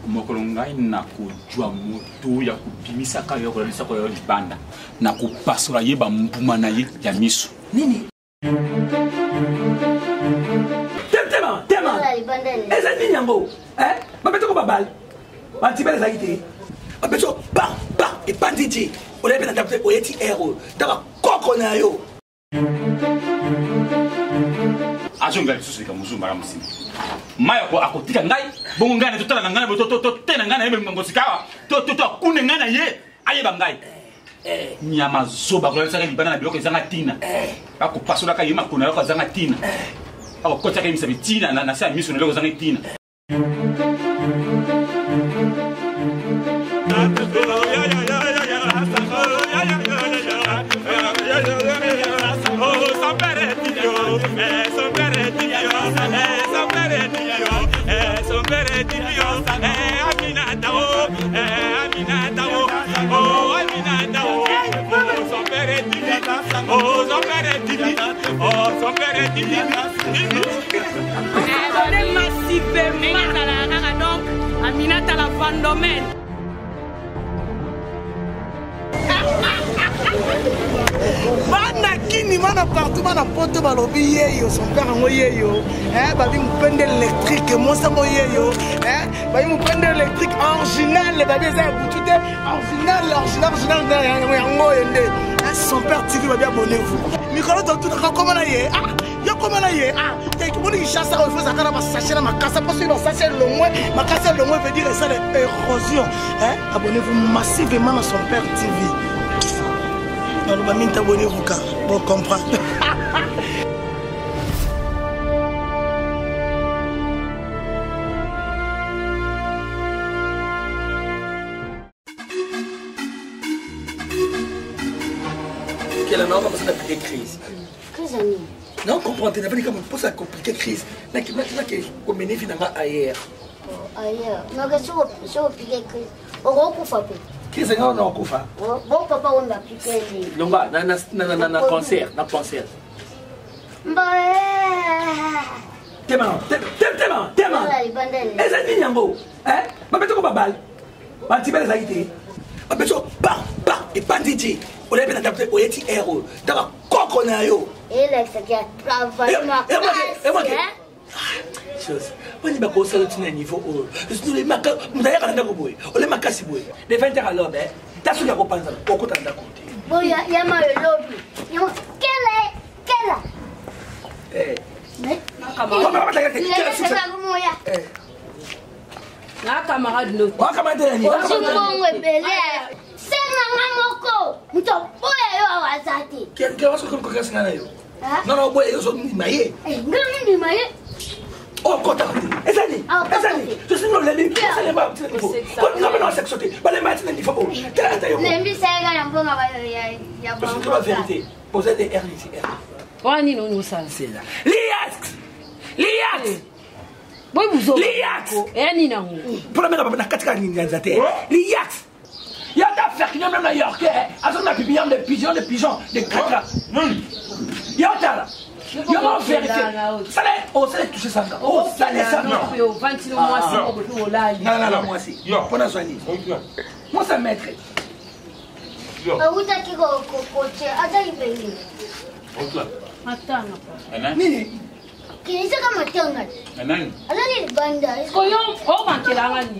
mokolo ngai na kojwa moto ya kubimisa ka yo kolisa ko yo libanda na kupasula ye ba mbuma na ye ya miso nini tema eza nini yango bapeto ko babal batibele za ite bapeto ba epanditi olebe na tapte oyeti ero taba koko na yo azonga susika muzumba la musini maya ko akotika ngai bongo ngai na totala na ngai to tena ngai na yebe ngosikawa to kune ngai na ye ayeba ngai nyama zoba ko lesa libana na biloko ezanga tina ako pasula ka yema kuna ko zanga tina ako kota ka yimisa bitina na sa miso na loko zanga tina Aminata la Vendomaine. Bana kini mana partout mana poto balobi yeyo son père ngo yeyo babi mpende électrique moi ça mo yeyo babi mpende électrique original babi ça boutude original ngo yende son père TV babi abonnez-vous micro tout comment là yé yo comment là yé t'es qui boni chasse ça il faut ça kana ma sachet na makasa parce que non sachet le moins makasa le moins veut dire ça l'érosion abonnez-vous massivement à son père TV. On va m'y abonnez-vous car bon comprendre. Quelle année on va passer la plus crise? Crise année. Non, comprends, tu n'as pas dit comment on pose la compliquée crise. Là, qui on mène finalement ailleurs. Ailleurs. Mais que si on pique crise, on recouvre pas. Crise année on recouvre. Bon papa on a piqué lui. Non bah, na concert. Tema. Eza nini yango? Bapeto ko babal. Batibele za ite. Bapeto ba epanditi. Olebe na tapte oyeti ero. Taba koko na yo. Alex qui a travaillé ma chose. On y va commencer le niveau. Nous les maka, nous d'ailleurs on a boy. On les maka si boy. Les 20h à l'heure, t'as su la repense au côté de la côté. Bon, il y a ma lobby. Quelle mais na camarade no wa camarade ni quel va se comme quoi ça yo non boy yo so ni maye oh kota ezali je suis non les ça les va quand nous avons sexe sauté pas les matchs ni faut tata yo les ça ga mbonga ba ya ba c'est la vérité poser des R ici wani no ça c'est là liat boy buzo liat yani na ngo pour mettre na katika ni nzate liat ya ta faire qui même na york azo na pigeon de pigeon de kaka ya ta là ya ma vérité ça les toucher ça ça les ça non yo 20 mois si on peut au là non moi si pour na soigner moi ça maître uta kiko koche acha ipengi matanga nini kinisa kama tanga nani alani banda koyo o makelangani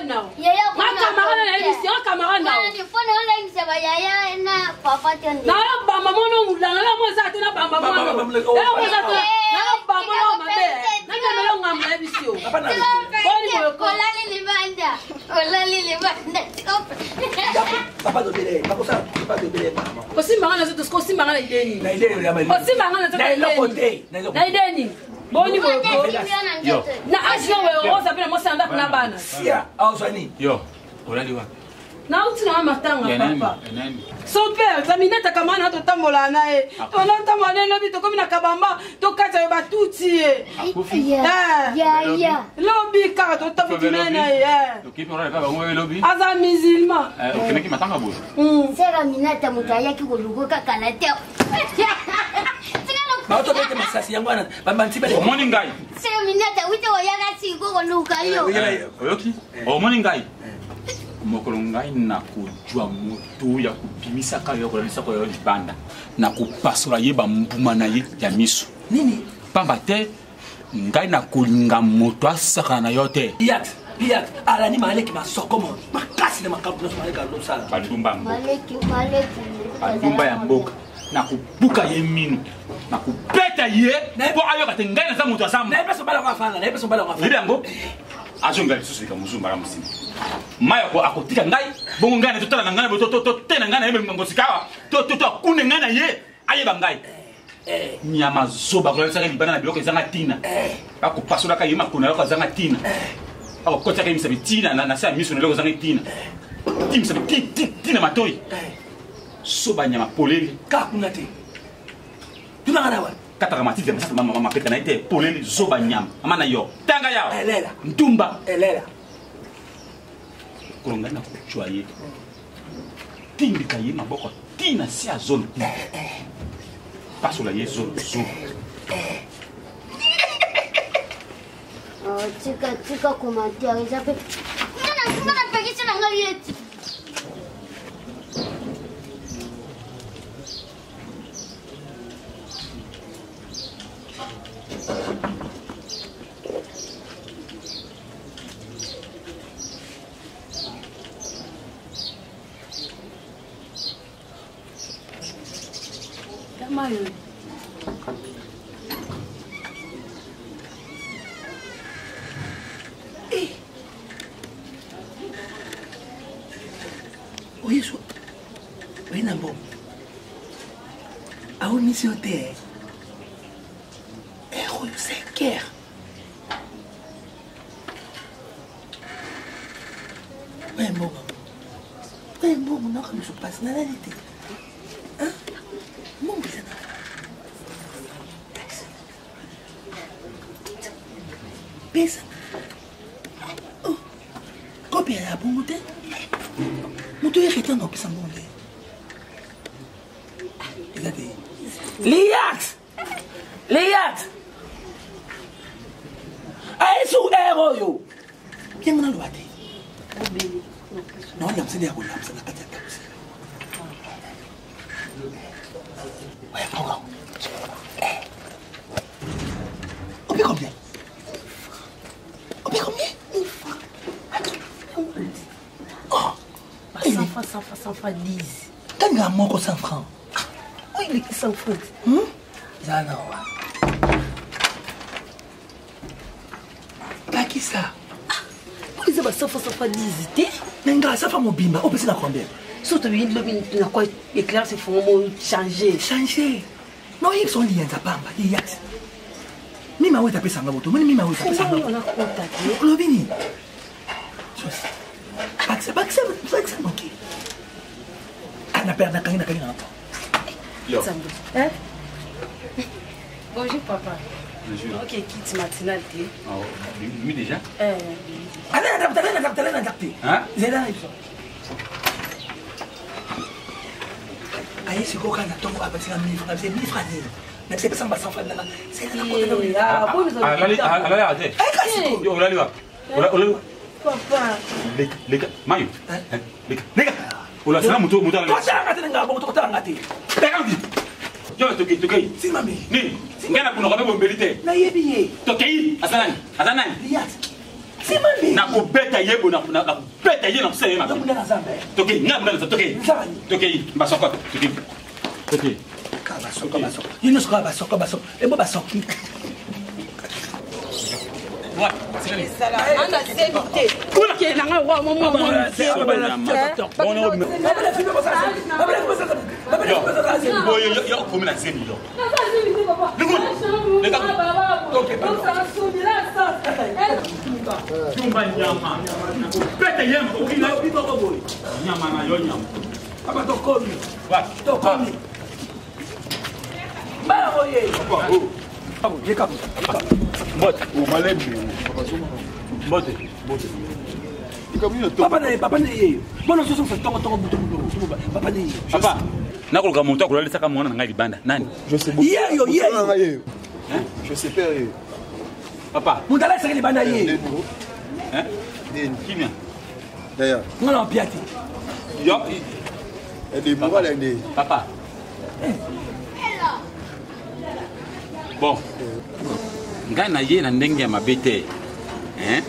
na yaya camarade na ici camarade na ni fona wala ngisa ba yaya na papa tende na ba mama no mulanga na mo za tena ba mama no mo za tena na ba mama mabe na melo ngamla bisio olali libanda papa do bele papa do bele mama kosimanga na zoto kosimanga na ideni na ideni ya mali kosimanga na zoto na ideni boni boko na asio we o sapena mo sanda na bana sia ausani yo olali wa nauti na matanga papa son père zamineta kamana totambola naye tonatambola naye lobi tokomi na kabamba tokata yo batuti ye lobi kaka totafuti naye aza musulman okendeki matanga boye sera minata moto ayaki koluka kaka na te omoni ngai sera minata wite oyaka siko koluka yo oyoki omoni ngai mokolo ngai na kojwa moto ya kobimisaka yo kolalisaka yo libanda na kopasola ye bambuma na ye ya miso nini pamba te ngai na kolinga moto asakana na yo te Piat, alani maleki masokomo makasi na makampu na maleka losala badumba maleki badumba ya mboka na kobuka ye mino na kopeta ye po ayoka te ngai naza moto asamba na epeso bala kwafana na epeso bala kwafana libi yango azonga lisusu lika mosu mbala mosima mai akotika ngai bongo ngai na totala na ngai te na ngai na ye ngosikawa akune ngai na ye ayeba ngai nyama zoba kolalisaka libanda na biloko ezanga ntina bakopasolaka ye makona yoko ezanga ntina akokotiaka ye misabe ntina na se ya miso na eloko ezanga ntina ti misabe ntina matoi so banyama polele kakuna te tunanga na wa kataka matiti mapeta na ye te polele zo banyama ama na yo tanga yawo elela ntumba elela kolo ngai na kocwa ye tindika ye maboko tina si ya zolo pasola ye zolo tika commentaire eza mpe ngana pekisi na ngai yeti Mayo. Oyeso. Wena mbo. Au mission te. Ero seker. Wembo. Wembo na kama so passe na réalité. Hein? Mon bizana. Pesa. Oh. Copie ya bongote. Mutu yeketa no pesa bongote. Ezate. Liat. Aisu ero yo. Kengo na luate. Non, yamsene ya kula, yamsene kati ya tabusi. Ouais, encore. On paie combien? On paie combien? 1000 francs. Oh! 100 francs, 10. Quand il y a moins 100 francs. Oui, il est 100 francs. Ça non. Pas qui ça? Pourquoi ils ont 100 francs, 10? Mais gars, ça fait mon bimba. On peut se la combien? Surtout, il y a quoi éclair, c'est faut changer. Changer. Non, ils sont liés à Pamba. Il y a. Mima, où est ta pesa en moto? Mima, où est ta pesa en moto? On a contacté. Lovini. Pas que ça, ok. Ah, n'a perdu la canine. Yo. Hein? Bonjour, papa. Bonjour. Ok, quitte matinale. Oh, lui déjà? Allez, adapté. Hein? Zéla, il faut. Aïe, c'est quoi quand on tombe à partir de 1000 francs? C'est 1000 francs. Mais c'est pas 100 francs. C'est la côte. Ah, bon, nous allez, papa. les gars, Mayo. Les gars. On a fait un moto à la Toki. C'est ma mère. Ni, ngana kuna kwa mbelite. Na yebiye. Toki, azanani. Liat. C'est ma mère. Na kubeta yebo na kubeta yebo na kusema yema. Toki, ngana toki. Toki, basoko. Toki. Basoko. Il nous sera basoko. Et moi basoko. Ouais, c'est ça là. On a sévité. Ok, na nga wa mo. On Tumba nyama. Pete yembo ukina bitoko boy. Nyama na yo nyama. Papa tokomi. What? Tokomi. Ba oye. Papa oh. Papa jeka. Mbote. O malembe. Papa soma. Mbote. Mbote. Papa na ye. Bona soso fa toko butu. Papa na ye. Papa. Nakoloka moto akolalisa kama mwana ngai libanda. Nani? Je sais beaucoup. Ye. Hein? Je sais pas. Papa. Mundala sa libanda ye. Hein? Kimia. D'ailleurs. Ngala piati. Yo. Et des mots là des. Papa. Bon. Ngai na ye na ndenge ya mabete. Hein?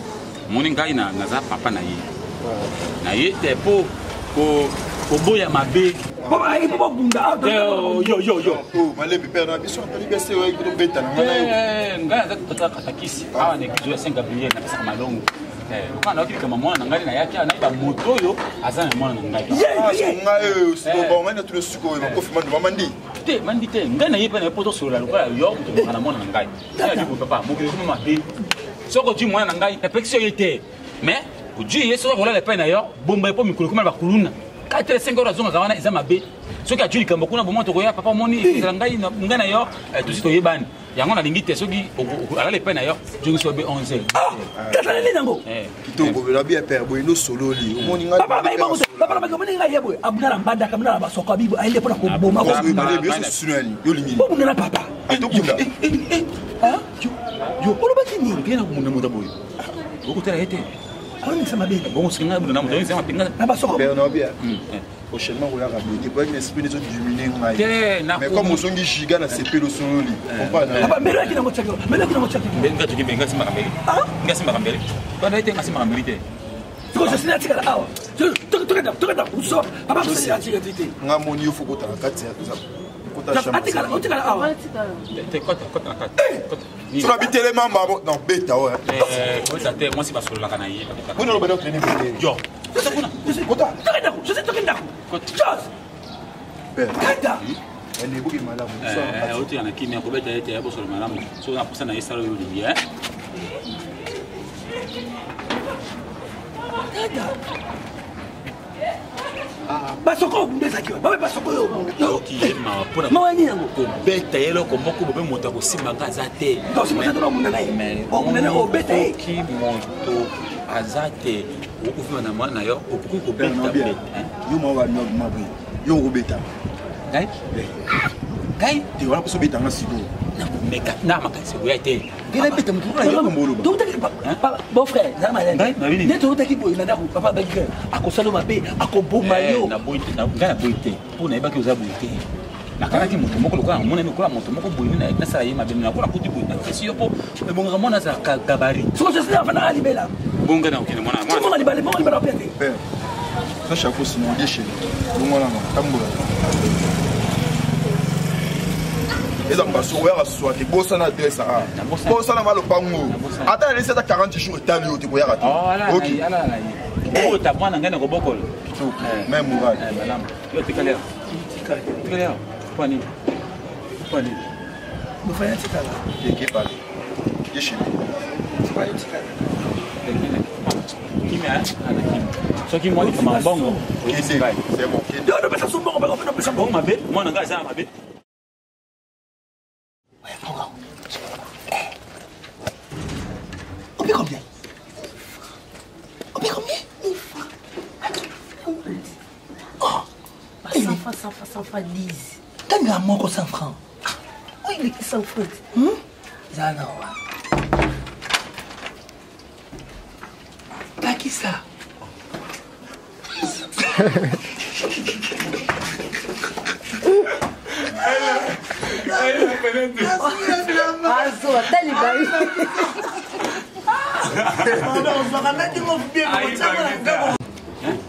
Moni ngai na naza papa na ye. Na ye te po boya mabe. Papa ai po bunda. Yo. Oh, malembe père na biso to libese wa ikuto beta na ngana yo. Ngai za katakisi. Awa ne kizo 5 Gabriel na pesa malongo. Ukana okili kama mwana ngai na yake ana ba moto yo azana mwana ngai. Ngai so ba mwana tu suko ma kofi mandu mamandi. Te mandi te ngai na yepa na poto sur la lokola yo to kana mwana ngai. Ya di papa mo kili kuma mabe. Soko ti mwana ngai na pexio yete. Mais uji yeso ko la lepa na yo bomba epo mikolo kuma ba kuluna. 4-5 heures zonga kawana eza mabe. Soki ajuli kamba kuna bomo to koya papa moni ngai na yo to sito yebani. Yango na lingi te soki ala lepa na yo jongi so be 11. Kata nini nango? Kitoko be la bien père boino solo li. Omoni ngai. Papa ba ngomoni ngai yebo abuna mbanda kamna ba soka bibo aende pona ko boma ko. Malembe yo sunani yo lingi. Bomo na papa. Atokunda. Yo polo batini bien na kumuna muda boy. Okutera yete. Oni sama bebe. Bon singa muda na muda sema pinga. Na ba soka. Père na bien. Prochainement on va rabouter pour un esprit de diminuer ngai. Mais comme on songi giga na CP lo solo li. Comprendre. Papa melo akina mochaka. Melo akina mochaka. Benga tuki benga simba kambele. Benga simba kambele. Bana ite ngasimba kambele te. Ko je sina tika awa. Toka uso. Papa ko sina tika tite. Ngamoni yo foko ta kati ya za. Kota shamba. Atika awa. Te kota na kati. Tu habites les membres non beta ouais. Kota te moi si basolo la kana yi. Vous ne le badon traîner yo. Je suis content. Je sais toka ndako. Chose. Kata. Elle est beaucoup malade. Oti ana kimia ko beta yete yabo solo malamu. So na pusa na isaro yo lingi eh. Kata. Basoko mbeza kiwa. Baba basoko yo. Oti ma pona. Mawani yango. Ko beta yelo ko moko bobe moto ko simba ngaza te. Donc si moto munda na ye. O munda na o beta ye. Ki moto azate. Okufima na mwana yo okuku ko beta beta. Yo ma wa no ma bri. Yo ko beta. Gai Ti wala ko beta ngasigo. Meka na makasi ko yete. Gina beta mutu na yo mbolo. Donc papa bon frère, na ma nene. Ne to taki boy na ndako papa ba ki akosalo mabe akoboma yo. Na boite na ngana boite. Pona ibaki uza boite. Na kana ki moto moko lokola mona mikola moto moko boye na sala yema be na kona kuti boye na kesi yo po bonga mona za gabari. So je sais na ali bela. Bonga na okene mona. Mona ni bale pete. Père. Ça chaque fois sinon on déchire. Bongo na tambola. Eza mbaso oya soit te bossa na adresse a. Bossa na malo pango. Ata laisser ta 40 jours etali yo te ko yaka te. OK. Oh ta mwana ngana ko bokolo. Même moral. Madame. Yo tikale. Tikale. Pani. Mo fanya tikala. Eke pale. Déchire. Tikala tikala. Kimia ana kim. So ki moni kama bongo. C'est bon. Yo no pesa sumbo ba no pesa Bongo mabe, mwana ngaza mabe. On paie combien? 1000 francs. Oh, 100 francs, 10. t'as un mot 100 francs. Oui, mais 100 francs. Zana wa. T'as qui ça?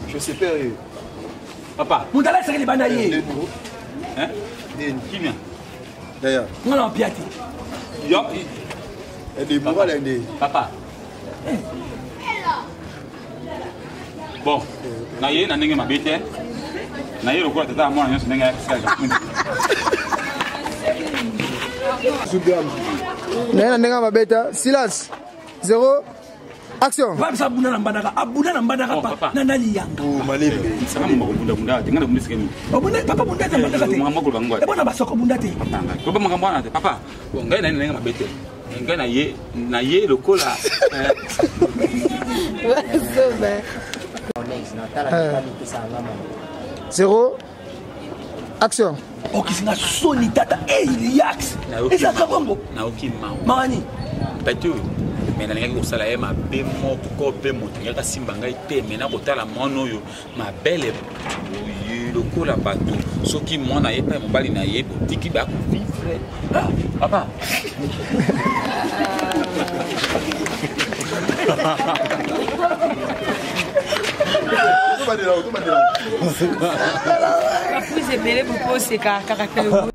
Je sais pas. Papa. Moudala c'est les banaye. Hein? Kimia. D'ailleurs. On a piati. Yo. Et des mots là des. Papa. Bon. Na ye na ndenge mabete. Na ye lokola tata mwana nyonso ndenge ya kisika. Na ndenge mabeta. Silence. 0 Action. Va ça buna nambandaka, abuna nambandaka pa nana liyanga. Oh malembe. Ça va mon bunda bunda, ngana bunda sikemi. Abuna papa bunda te nambandaka te. Mama ko bangwa. E bona basoko bunda te. Ko ba makambo na te papa. Bon ngai na nga mabete. Ngai na ye lokola. Zéro. Action. Okisinga soni tata Eliax. Eza kabongo. Na okima. Mani. Patu. Mais na ngaki kosala ye mabe moko pe moto ngaka simba ngai te mais na kotala mwana oyo mabele lokola bato soki mwana ye pa mobali na ye botiki bakuvivre papa Vous êtes pour poser caractère.